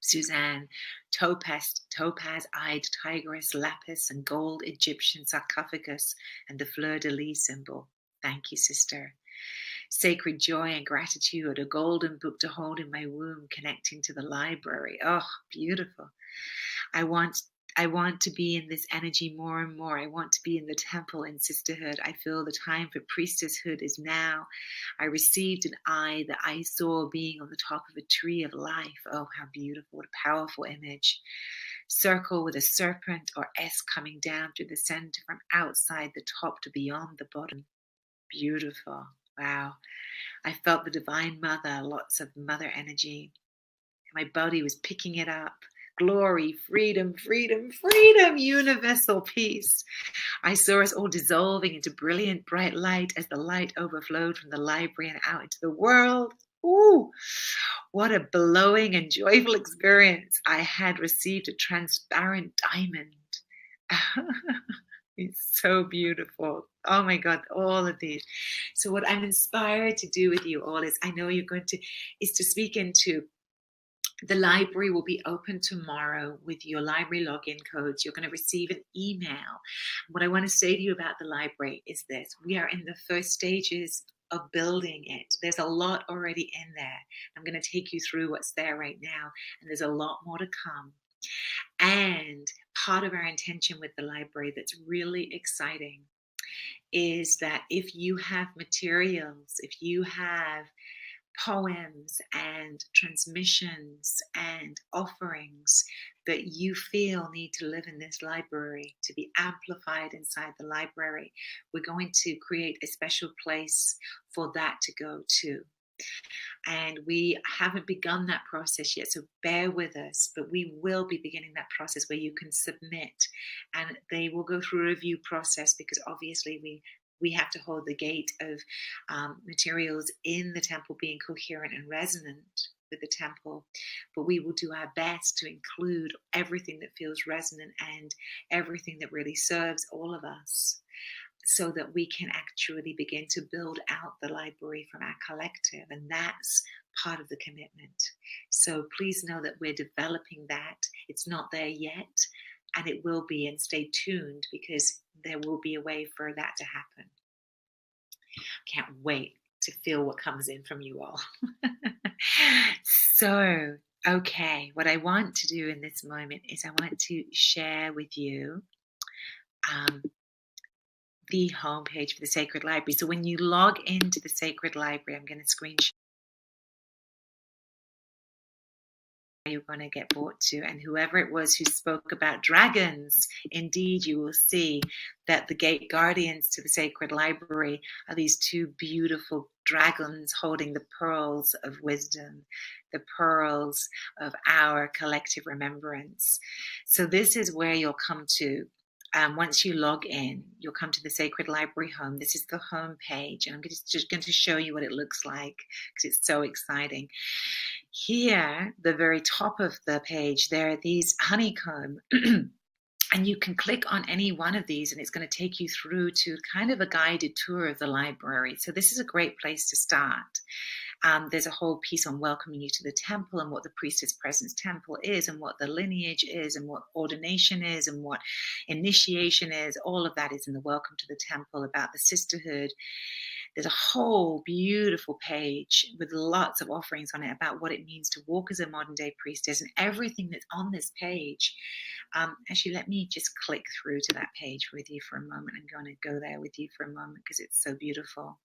Suzanne, topaz-eyed tigress, lapis, and gold Egyptian sarcophagus, and the fleur-de-lis symbol. Thank you, sister. Sacred joy and gratitude, a golden book to hold in my womb, connecting to the library. Oh, beautiful. I want to be in this energy more and more. I want to be in the temple in sisterhood. I feel the time for priestesshood is now. I received an eye that I saw being on the top of a tree of life. Oh, how beautiful. What a powerful image. circle with a serpent or S coming down through the center from outside the top to beyond the bottom. Beautiful. Wow. I felt the Divine Mother, lots of mother energy. My body was picking it up. Glory, freedom, freedom, freedom, universal peace. I saw us all dissolving into brilliant, bright light as the light overflowed from the library and out into the world. Ooh, what a blowing and joyful experience. I had received a transparent diamond. It's so beautiful. Oh my God, all of these. So what I'm inspired to do with you all is, I know you're going to, is to speak into the library will be open tomorrow with your library login codes. You're going to receive an email. What I want to say to you about the library is this. We are in the first stages of building it. There's a lot already in there. I'm going to take you through what's there right now, and there's a lot more to come. And part of our intention with the library that's really exciting is that if you have materials, if you have poems and transmissions and offerings that you feel need to live in this library, to be amplified inside the library, we're going to create a special place for that to go to. And we haven't begun that process yet, so bear with us, but we will be beginning that process where you can submit, and they will go through a review process, because obviously we have to hold the gate of materials in the temple being coherent and resonant with the temple, but we will do our best to include everything that feels resonant and everything that really serves all of us, so that we can actually begin to build out the library from our collective. And that's part of the commitment. So please know that we're developing that. It's not there yet, and it will be, and stay tuned, because there will be a way for that to happen. Can't wait to feel what comes in from you all. So, okay, what I want to do in this moment is I want to share with you the homepage for the Sacred Library. So when you log into the Sacred Library, I'm going to screenshot you're going to get brought to, and whoever it was who spoke about dragons, indeed you will see that the gate guardians to the Sacred Library are these two beautiful dragons holding the pearls of wisdom, the pearls of our collective remembrance. So this is where you'll come to. Once you log in, you'll come to the Sacred Library home. This is the home page, and I'm just going to show you what it looks like, because it's so exciting. Here, the very top of the page, there are these honeycomb, and you can click on any one of these, and it's going to take you through to kind of a guided tour of the library. So this is a great place to start. There's a whole piece on welcoming you to the temple, and what the Priestess Presence Temple is, and what the lineage is, and what ordination is, and what initiation is. All of that is in the Welcome to the Temple, about the sisterhood. There's a whole beautiful page with lots of offerings on it about what it means to walk as a modern day priestess, and everything that's on this page. Actually, let me just click through to that page with you for a moment. I'm going to go there with you for a moment because it's so beautiful.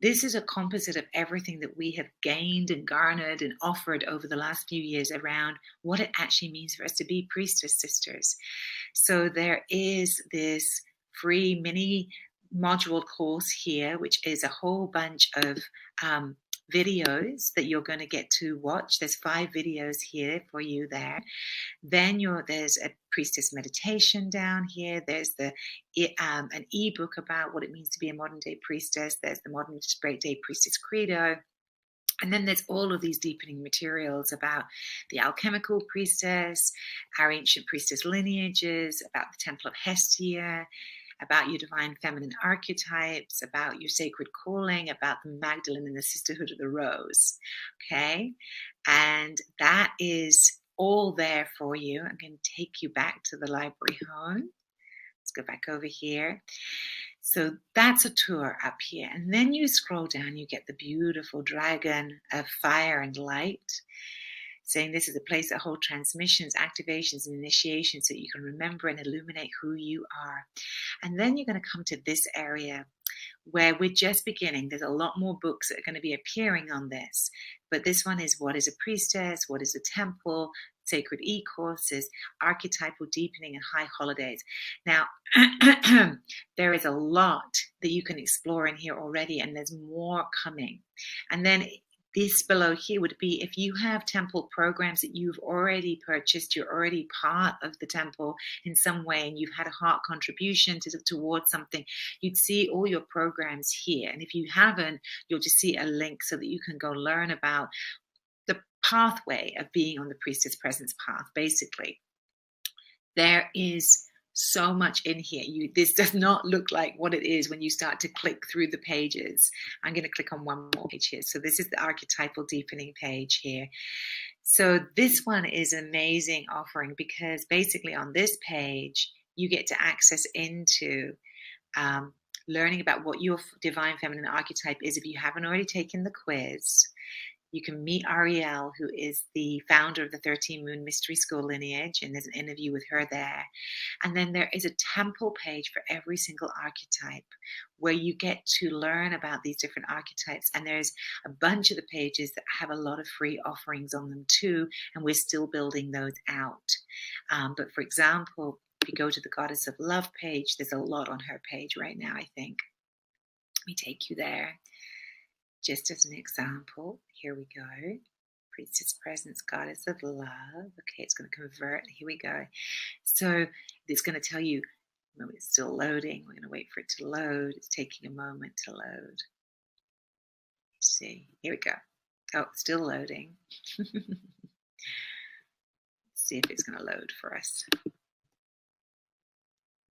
This is a composite of everything that we have gained and garnered and offered over the last few years around what it actually means for us to be priestess sisters. So there is this free mini module course here, which is a whole bunch of videos that you're going to get to watch. There's 5 videos here for you there. Then there's a priestess meditation down here. There's an ebook about what it means to be a modern day priestess. There's the Modern Day Priestess Credo. And then there's all of these deepening materials about the alchemical priestess, our ancient priestess lineages, about the Temple of Hestia, about your divine feminine archetypes, about your sacred calling, about the Magdalene and the Sisterhood of the Rose. Okay? And that is all there for you. I'm going to take you back to the library home. Let's go back over here. So that's a tour up here. And then you scroll down, you get the beautiful dragon of fire and light, saying this is a place that holds transmissions, activations, and initiations so that you can remember and illuminate who you are. And then you're going to come to this area where we're just beginning. There's a lot more books that are going to be appearing on this, but this one is What is a Priestess? What is a Temple? Sacred E-courses, Archetypal Deepening, and High Holidays. Now, there is a lot that you can explore in here already, and there's more coming. And then this below here would be if you have temple programs that you've already purchased, you're already part of the temple in some way, and you've had a heart contribution towards something, you'd see all your programs here. And if you haven't, you'll just see a link so that you can go learn about the pathway of being on the Priestess Presence path. Basically, there is so much in here. This does not look like what it is when you start to click through the pages. I'm going to click on one more page here. So this is the Archetypal Deepening page here. So this one is an amazing offering because basically on this page, you get to access into learning about what your Divine Feminine archetype is if you haven't already taken the quiz. You can meet Ariel, who is the founder of the 13 Moon Mystery School lineage, and there's an interview with her there. And then there is a temple page for every single archetype where you get to learn about these different archetypes. And there's a bunch of the pages that have a lot of free offerings on them too, and we're still building those out. But for example, if you go to the Goddess of Love page, there's a lot on her page right now, I think. Let me take you there. Just as an example, here we go. Priestess Presence, Goddess of Love. Okay, it's going to convert. Here we go. So it's going to tell you, well, it's still loading. We're going to wait for it to load. It's taking a moment to load. Let's see, here we go. Oh, it's still loading. Let's see if it's going to load for us.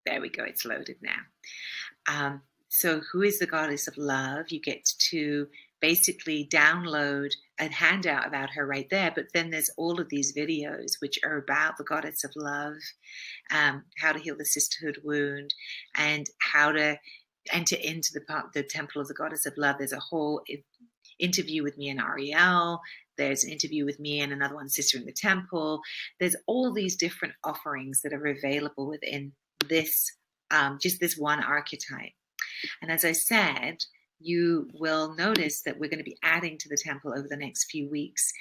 There we go. It's loaded now. So who is the Goddess of Love? You get to basically download a handout about her right there, but then there's all of these videos which are about the Goddess of Love, how to heal the sisterhood wound, and how to enter into the temple of the Goddess of Love. There's a whole interview with me and Ariel. There's an interview with me and another one, Sister in the Temple. There's all these different offerings that are available within this, just this one archetype. And as I said, you will notice that we're going to be adding to the temple over the next few weeks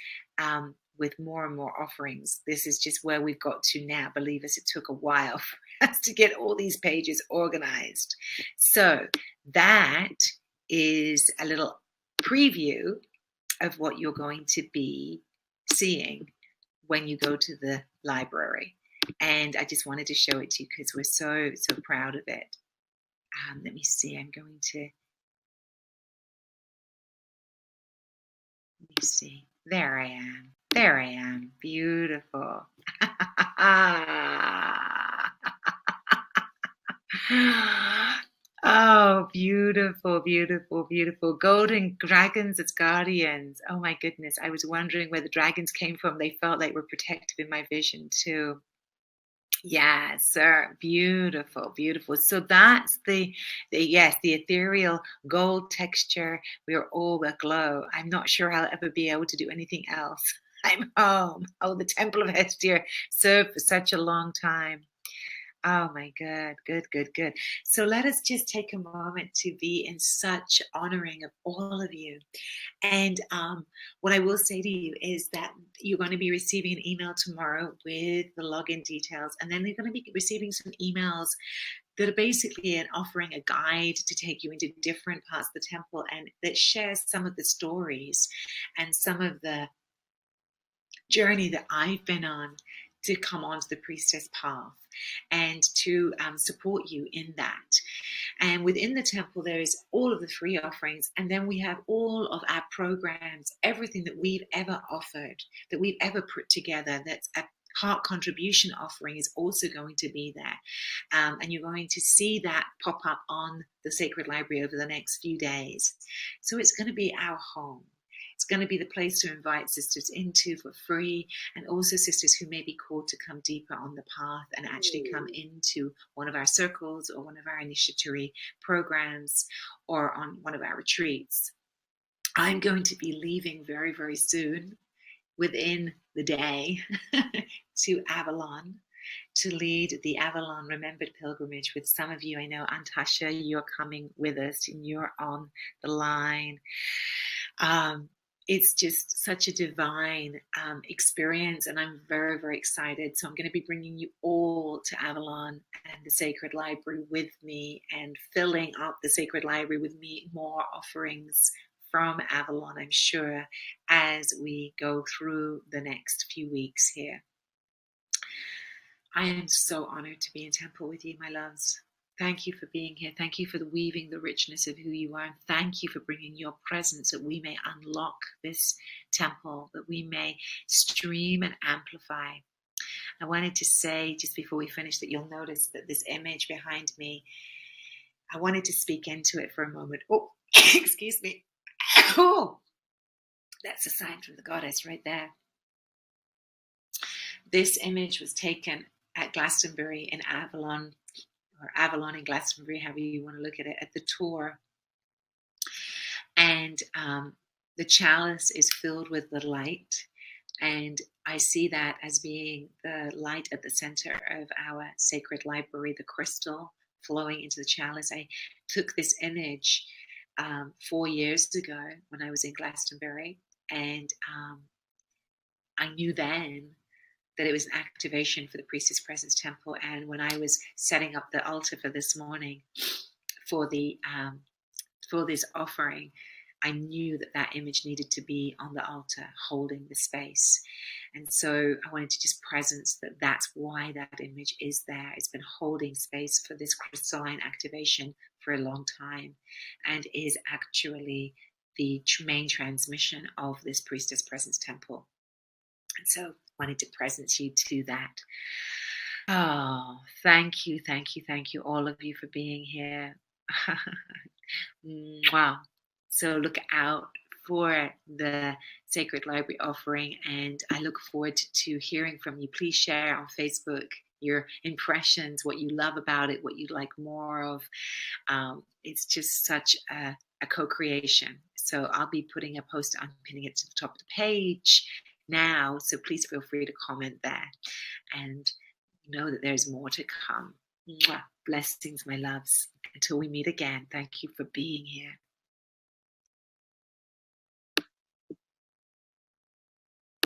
with more and more offerings. This is just where we've got to now. Believe us, it took a while for us to get all these pages organized. So that is a little preview of what you're going to be seeing when you go to the library. And I just wanted to show it to you because we're so proud of it. Let me see, let me see. There I am. Beautiful. Oh, beautiful, beautiful, beautiful. Golden dragons as guardians. Oh my goodness. I was wondering where the dragons came from. They felt like were protective in my vision too. Yes, sir. Beautiful, beautiful. So that's the ethereal gold texture. We are all aglow. I'm not sure I'll ever be able to do anything else. I'm home. Oh, the Temple of Hestia served for such a long time. Oh my God, good. So let us just take a moment to be in such honoring of all of you. And what I will say to you is that you're going to be receiving an email tomorrow with the login details, and then you're going to be receiving some emails that are basically offering a guide to take you into different parts of the temple, and that shares some of the stories and some of the journey that I've been on to come onto the Priestess path and to support you in that. And within the temple, there is all of the free offerings. And then we have all of our programs, everything that we've ever offered, that we've ever put together, that's a heart contribution offering is also going to be there. And you're going to see that pop up on the Sacred Library over the next few days. So it's going to be our home. It's going to be the place to invite sisters into for free, and also sisters who may be called to come deeper on the path and actually come into one of our circles or one of our initiatory programs or on one of our retreats. I'm going to be leaving very soon, within the day, to Avalon. to lead the Avalon Remembered Pilgrimage with some of you. I know, Antasha, you're coming with us and you're on the line. It's just such a divine experience, and I'm very, very excited. So I'm going to be bringing you all to Avalon and the Sacred Library with me, and filling up the Sacred Library with more offerings from Avalon, I'm sure, as we go through the next few weeks here. I am so honored to be in temple with you, my loves. Thank you for being here. Thank you for weaving the richness of who you are. And thank you for bringing your presence, that we may unlock this temple, that we may stream and amplify. I wanted to say, just before we finish, that you'll notice that this image behind me, I wanted to speak into it for a moment. Oh, excuse me. Oh, that's a sign from the goddess right there. This image was taken at Glastonbury in Avalon, or Avalon in Glastonbury, however you want to look at it, at the tour. And the chalice is filled with the light. And I see that as being the light at the center of our sacred library, the crystal flowing into the chalice. I took this image 4 years ago when I was in Glastonbury. And I knew then that it was an activation for the Priestess Presence Temple. And when I was setting up the altar for this morning, for this offering, I knew that that image needed to be on the altar, holding the space. And so I wanted to just presence that that's why that image is there. It's been holding space for this crystalline activation for a long time, and is actually the main transmission of this Priestess Presence Temple. And so I wanted to presence you to that. Oh, thank you, all of you, for being here. Wow. So look out for the Sacred Library offering, and I look forward to hearing from you. Please share on Facebook your impressions, what you love about it, what you'd like more of. It's just such a co-creation. So I'll be putting a post, I'm pinning it to the top of the page now, so please feel free to comment there, and know that there's more to come. Mwah. Blessings, my loves. Until we meet again, thank you for being here.